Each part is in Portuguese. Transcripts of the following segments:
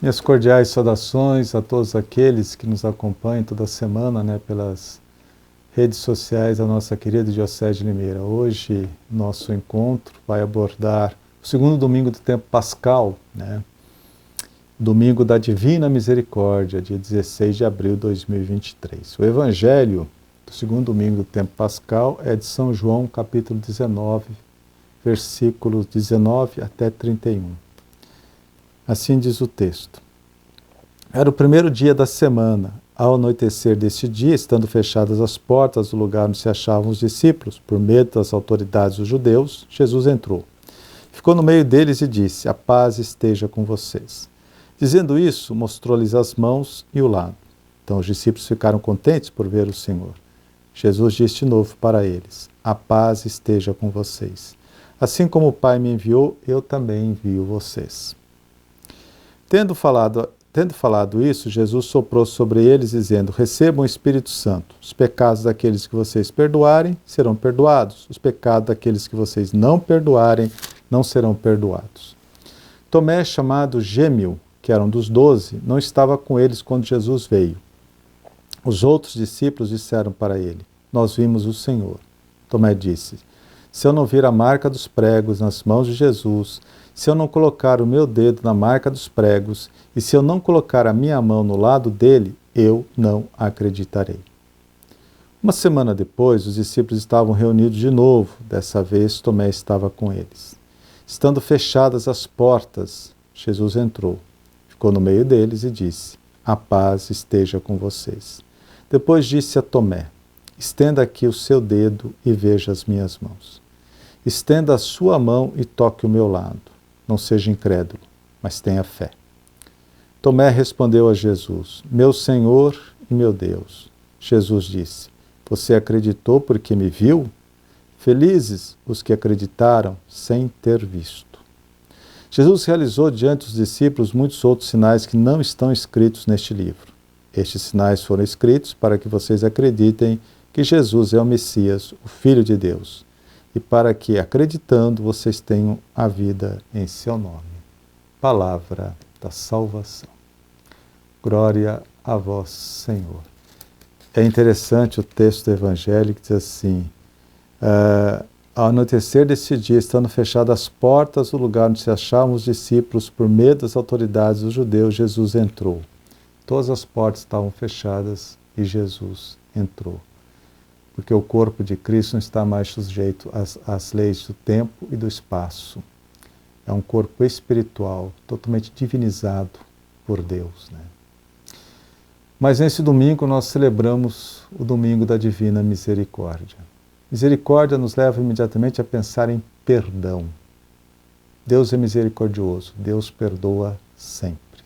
Minhas cordiais saudações a todos aqueles que nos acompanham toda semana, pelas redes sociais da nossa querida Diocese de Limeira. Hoje, nosso encontro vai abordar o segundo domingo do tempo pascal, domingo da Divina Misericórdia, dia 16 de abril de 2023. O Evangelho do segundo domingo do tempo pascal é de São João, capítulo 19, versículos 19 até 31. Assim diz o texto. Era o primeiro dia da semana. Ao anoitecer desse dia, estando fechadas as portas do lugar onde se achavam os discípulos, por medo das autoridades dos judeus, Jesus entrou. Ficou no meio deles e disse: "A paz esteja com vocês." Dizendo isso, mostrou-lhes as mãos e o lado. Então os discípulos ficaram contentes por ver o Senhor. Jesus disse de novo para eles: "A paz esteja com vocês. Assim como o Pai me enviou, eu também envio vocês." Tendo falado isso, Jesus soprou sobre eles, dizendo: "Recebam o Espírito Santo. Os pecados daqueles que vocês perdoarem serão perdoados. Os pecados daqueles que vocês não perdoarem não serão perdoados." Tomé, chamado Gêmeo, que era um dos 12, não estava com eles quando Jesus veio. Os outros discípulos disseram para ele: "Nós vimos o Senhor." Tomé disse: "Se eu não vir a marca dos pregos nas mãos de Jesus, se eu não colocar o meu dedo na marca dos pregos, e se eu não colocar a minha mão no lado dele, eu não acreditarei." Uma semana depois, os discípulos estavam reunidos de novo. Dessa vez, Tomé estava com eles. Estando fechadas as portas, Jesus entrou, ficou no meio deles e disse: "A paz esteja com vocês." Depois disse a Tomé: "Estenda aqui o seu dedo e veja as minhas mãos. Estenda a sua mão e toque o meu lado. Não seja incrédulo, mas tenha fé." Tomé respondeu a Jesus: "Meu Senhor e meu Deus." Jesus disse: "Você acreditou porque me viu? Felizes os que acreditaram sem ter visto." Jesus realizou diante dos discípulos muitos outros sinais que não estão escritos neste livro. Estes sinais foram escritos para que vocês acreditem que Jesus é o Messias, o Filho de Deus, e para que, acreditando, vocês tenham a vida em seu nome. Palavra da salvação. Glória a vós, Senhor. É interessante o texto do Evangelho que diz assim: ao anoitecer desse dia, estando fechadas as portas do lugar onde se achavam os discípulos, por medo das autoridades dos judeus, Jesus entrou. Todas as portas estavam fechadas e Jesus entrou. Porque o corpo de Cristo não está mais sujeito às leis do tempo e do espaço. É um corpo espiritual, totalmente divinizado por Deus. Mas nesse domingo nós celebramos o domingo da Divina Misericórdia. Misericórdia nos leva imediatamente a pensar em perdão. Deus é misericordioso, Deus perdoa sempre.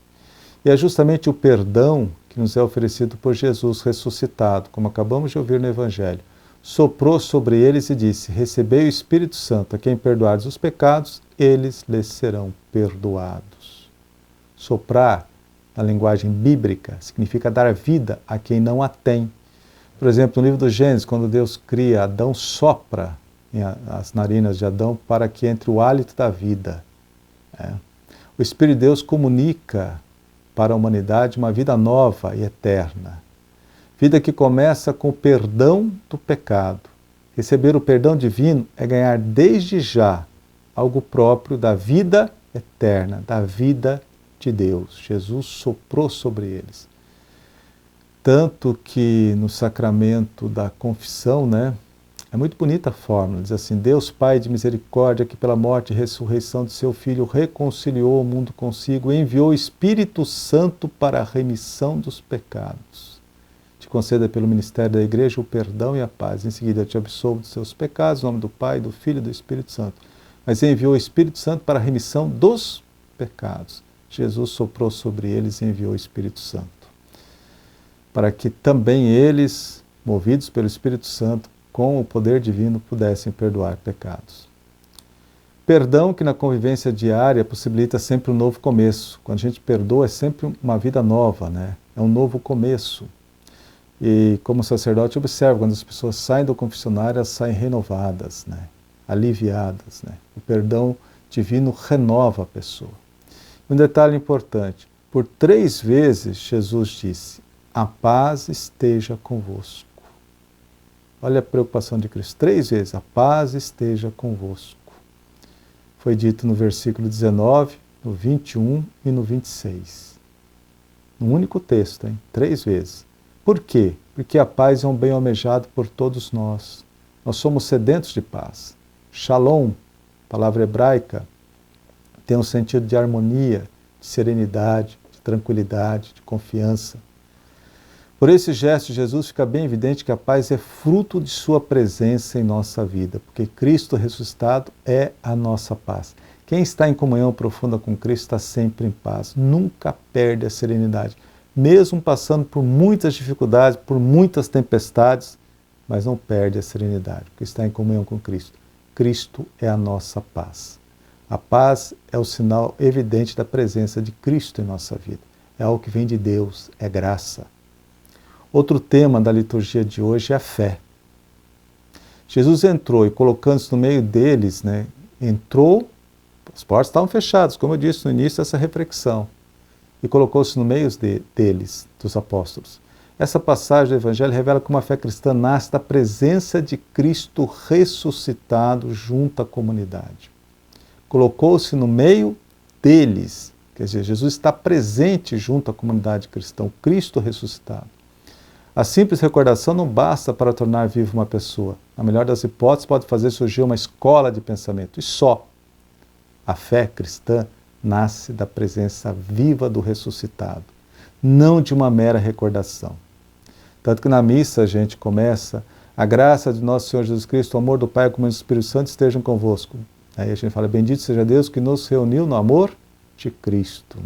E é justamente o perdão que nos é oferecido por Jesus ressuscitado, como acabamos de ouvir no Evangelho. Soprou sobre eles e disse: "Recebei o Espírito Santo, a quem perdoardes os pecados, eles lhes serão perdoados." Soprar, na linguagem bíblica, significa dar vida a quem não a tem. Por exemplo, no livro do Gênesis, quando Deus cria Adão, sopra as narinas de Adão para que entre o hálito da vida. O Espírito de Deus comunica para a humanidade uma vida nova e eterna. Vida que começa com o perdão do pecado. Receber o perdão divino é ganhar desde já algo próprio da vida eterna, da vida de Deus. Jesus soprou sobre eles. Tanto que no sacramento da confissão, é muito bonita a fórmula, diz assim: "Deus Pai de misericórdia, que pela morte e ressurreição de seu Filho reconciliou o mundo consigo e enviou o Espírito Santo para a remissão dos pecados. Te conceda pelo ministério da Igreja o perdão e a paz. Em seguida te absolvo dos seus pecados, em nome do Pai, do Filho e do Espírito Santo." Mas enviou o Espírito Santo para a remissão dos pecados. Jesus soprou sobre eles e enviou o Espírito Santo, para que também eles, movidos pelo Espírito Santo, com o poder divino, pudessem perdoar pecados. Perdão que na convivência diária possibilita sempre um novo começo. Quando a gente perdoa, é sempre uma vida nova, É um novo começo. E como sacerdote, observo, quando as pessoas saem do confessionário, elas saem renovadas, aliviadas. O perdão divino renova a pessoa. Um detalhe importante: Por 3 vezes Jesus disse: a paz esteja convosco. Olha a preocupação de Cristo. 3 vezes: a paz esteja convosco. Foi dito no versículo 19, no 21 e no 26. No único texto, hein? 3 vezes. Por quê? Porque a paz é um bem almejado por todos nós. Nós somos sedentos de paz. Shalom, palavra hebraica, tem um sentido de harmonia, de serenidade, de tranquilidade, de confiança. Por esse gesto de Jesus fica bem evidente que a paz é fruto de sua presença em nossa vida, porque Cristo ressuscitado é a nossa paz. Quem está em comunhão profunda com Cristo está sempre em paz, nunca perde a serenidade, mesmo passando por muitas dificuldades, por muitas tempestades, mas não perde a serenidade, porque está em comunhão com Cristo. Cristo é a nossa paz. A paz é o sinal evidente da presença de Cristo em nossa vida. É algo que vem de Deus, é graça. Outro tema da liturgia de hoje é a fé. Jesus entrou e, colocando-se no meio deles, entrou, as portas estavam fechadas, como eu disse no início dessa reflexão, e colocou-se no meio deles, dos apóstolos. Essa passagem do Evangelho revela como a fé cristã nasce da presença de Cristo ressuscitado junto à comunidade. Colocou-se no meio deles, quer dizer, Jesus está presente junto à comunidade cristã, o Cristo ressuscitado. A simples recordação não basta para tornar viva uma pessoa. Na melhor das hipóteses, pode fazer surgir uma escola de pensamento. E só. A fé cristã nasce da presença viva do ressuscitado, não de uma mera recordação. Tanto que na missa a gente começa: a graça de nosso Senhor Jesus Cristo, o amor do Pai e a comunhão do Espírito Santo estejam convosco. Aí a gente fala: bendito seja Deus que nos reuniu no amor de Cristo.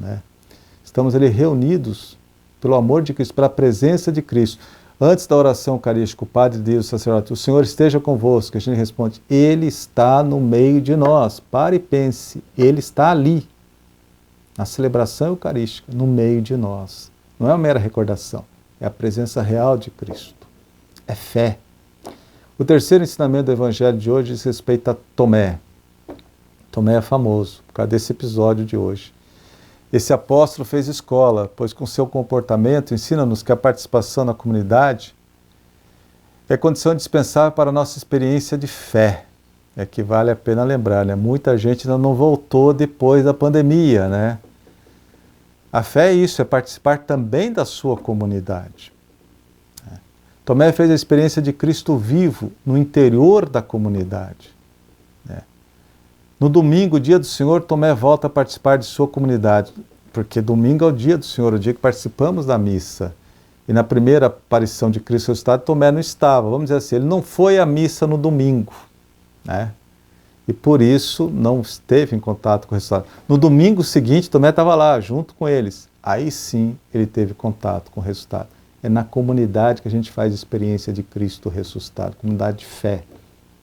Estamos ali reunidos pelo amor de Cristo, pela presença de Cristo. Antes da oração eucarística, o Padre diz ao sacerdote: o Senhor esteja convosco. A gente responde: Ele está no meio de nós. Pare e pense, Ele está ali, na celebração eucarística, no meio de nós. Não é uma mera recordação, é a presença real de Cristo. É fé. O terceiro ensinamento do Evangelho de hoje diz respeito a Tomé. Tomé é famoso por causa desse episódio de hoje. Esse apóstolo fez escola, pois com seu comportamento ensina-nos que a participação na comunidade é condição indispensável para a nossa experiência de fé. É que vale a pena lembrar, muita gente ainda não voltou depois da pandemia, A fé é isso, é participar também da sua comunidade. Tomé fez a experiência de Cristo vivo no interior da comunidade. No domingo, dia do Senhor, Tomé volta a participar de sua comunidade, porque domingo é o dia do Senhor, o dia que participamos da missa. E na primeira aparição de Cristo ressuscitado, Tomé não estava, vamos dizer assim, ele não foi à missa no domingo, E por isso não esteve em contato com o ressuscitado. No domingo seguinte, Tomé estava lá, junto com eles. Aí sim ele teve contato com o ressuscitado. É na comunidade que a gente faz a experiência de Cristo ressuscitado, comunidade de fé.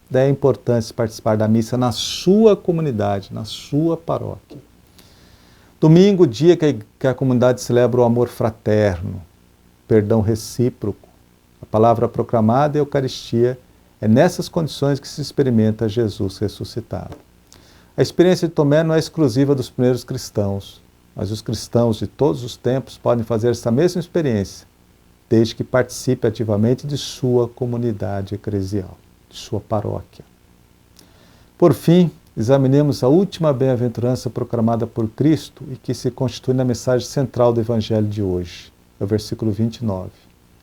Daí a importância de participar da missa na sua comunidade, na sua paróquia. Domingo, dia que a comunidade celebra o amor fraterno, perdão recíproco. A palavra proclamada é a Eucaristia. É nessas condições que se experimenta Jesus ressuscitado. A experiência de Tomé não é exclusiva dos primeiros cristãos, mas os cristãos de todos os tempos podem fazer essa mesma experiência, desde que participe ativamente de sua comunidade eclesial, de sua paróquia. Por fim, examinemos a última bem-aventurança proclamada por Cristo e que se constitui na mensagem central do Evangelho de hoje. É o versículo 29.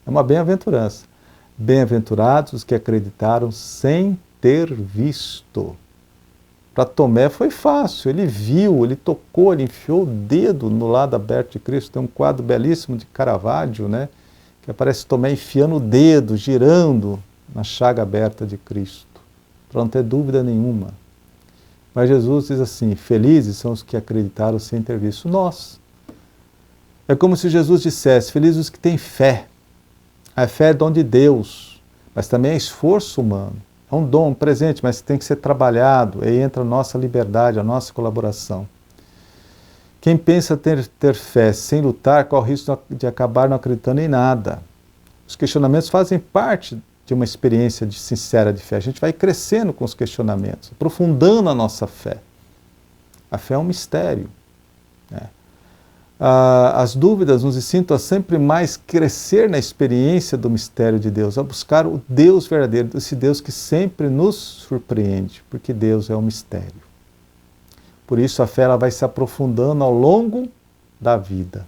É uma bem-aventurança. Bem-aventurados os que acreditaram sem ter visto. Para Tomé foi fácil, ele viu, ele tocou, ele enfiou o dedo no lado aberto de Cristo. Tem um quadro belíssimo de Caravaggio, que aparece Tomé enfiando o dedo, girando na chaga aberta de Cristo, para não ter dúvida nenhuma. Mas Jesus diz assim: felizes são os que acreditaram sem ter visto. Nós. É como se Jesus dissesse: felizes os que têm fé. A fé é dom de Deus, mas também é esforço humano. É um dom, um presente, mas tem que ser trabalhado. Aí entra a nossa liberdade, a nossa colaboração. Quem pensa ter fé sem lutar, corre o risco de acabar não acreditando em nada. Os questionamentos fazem parte de uma experiência sincera de fé. A gente vai crescendo com os questionamentos, aprofundando a nossa fé. A fé é um mistério. as dúvidas nos incitam a sempre mais crescer na experiência do mistério de Deus, a buscar o Deus verdadeiro, esse Deus que sempre nos surpreende, porque Deus é um mistério. Por isso a fé ela vai se aprofundando ao longo da vida.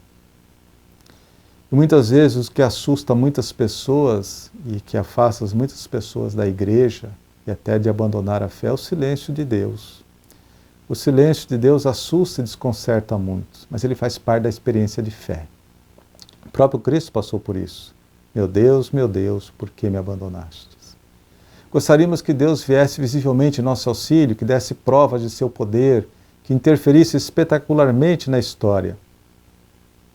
E muitas vezes o que assusta muitas pessoas e que afasta muitas pessoas da igreja e até de abandonar a fé é o silêncio de Deus. O silêncio de Deus assusta e desconcerta muitos, mas ele faz parte da experiência de fé. O próprio Cristo passou por isso. Meu Deus, por que me abandonastes? Gostaríamos que Deus viesse visivelmente em nosso auxílio, que desse provas de seu poder, que interferisse espetacularmente na história.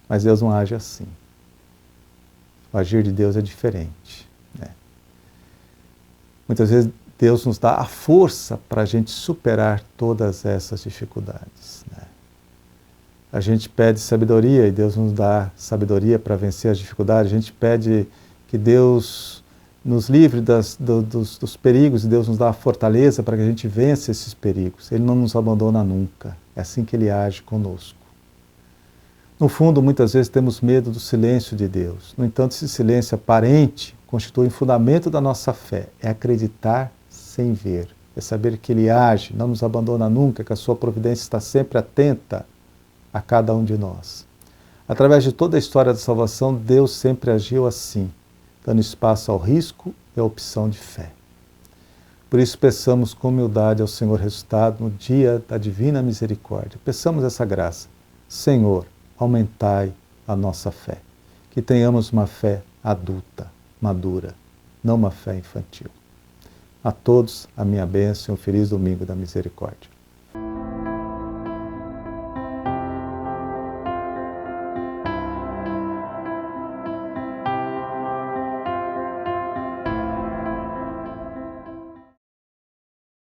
Mas Deus não age assim. O agir de Deus é diferente, né? Muitas vezes Deus nos dá a força para a gente superar todas essas dificuldades, né? A gente pede sabedoria e Deus nos dá sabedoria para vencer as dificuldades. A gente pede que Deus nos livre dos perigos e Deus nos dá a fortaleza para que a gente vença esses perigos. Ele não nos abandona nunca. É assim que Ele age conosco. No fundo, muitas vezes temos medo do silêncio de Deus. No entanto, esse silêncio aparente constitui o fundamento da nossa fé. É acreditar sem ver. É saber que Ele age, não nos abandona nunca, que a sua providência está sempre atenta a cada um de nós. Através de toda a história da salvação, Deus sempre agiu assim, dando espaço ao risco e à opção de fé. Por isso, peçamos com humildade ao Senhor ressuscitado no dia da divina misericórdia. Peçamos essa graça. Senhor, aumentai a nossa fé. Que tenhamos uma fé adulta, madura, não uma fé infantil. A todos, a minha bênção e um feliz domingo da misericórdia.